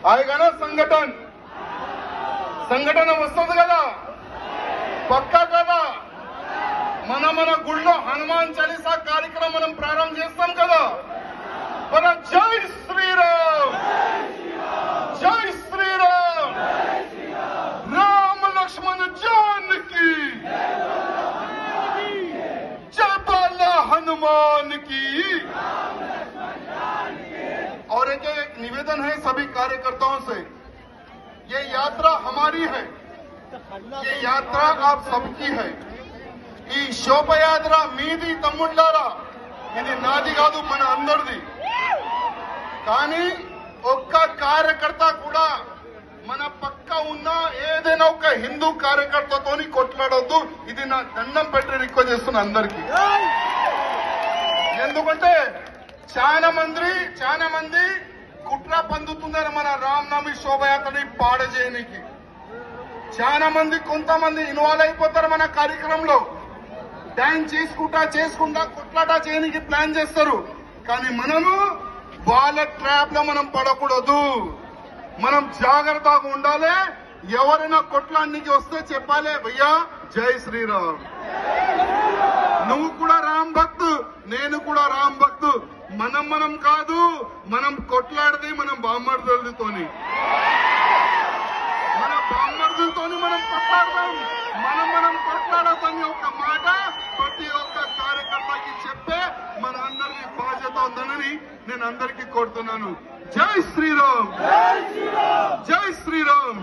आएगा ना संघटन वस्तुंది కదా పక్కా కదా మన గుళ్ళో హనుమాన్ చాలీసా కార్యక్రమం మనం ప్రారంభం చేస్తాం కదా మన జై శ్రీరామ్ జై శ్రీరామ్ రామ లక్ష్మణ జానకి जय बाला हनुमान की। और एक निवेदन है सभी कार्यकर्ताओं से, ये यात्रा हमारी है, ये यात्रा आप सबकी है। ఈ శోభయాత్ర మీది తమ్ముళ్ళారా, ఇది నాది కాదు, మన అందరిది. కానీ ఒక్క కార్యకర్త కూడా మన పక్క ఉన్న ఏదైనా ఒక హిందూ కార్యకర్తతోని కొట్లాడొద్దు. ఇది నా దండం పెట్టి రిక్వెస్ట్ చేస్తున్నా అందరికీ. ఎందుకంటే చాలా మంది కుట్ర పందుతున్నారు మన రామనవమి శోభయాత్రని పాడ చేయడానికి. చాలా మంది కొంతమంది ఇన్వాల్వ్ అయిపోతారు మన కార్యక్రమంలో, డాన్స్ చేసుకుంటా కొట్లాట చేయడానికి ప్లాన్ చేస్తారు. కానీ మనము వాళ్ళ ట్రాప్ లో మనం పడకూడదు, మనం జాగ్రత్తగా ఉండాలి. ఎవరైనా కొట్లానికి వస్తే చెప్పాలి, భయ్యా జై శ్రీరామ్, నువ్వు కూడా రామ్ భక్తు, నేను కూడా రామ్ భక్తు. మనం కాదు, మనం కొట్లాడది మన బామ్మర్దులతోని, మనం కొట్లాడదాం. మనం కొట్లాడదని ఒక మాట ప్రతి ఒక్క కార్యకర్తకి చెప్పే మన అందరికీ బాధ్యత ఉందని నేను అందరికీ కోరుతున్నాను. జై శ్రీరామ్, జై శ్రీరామ్.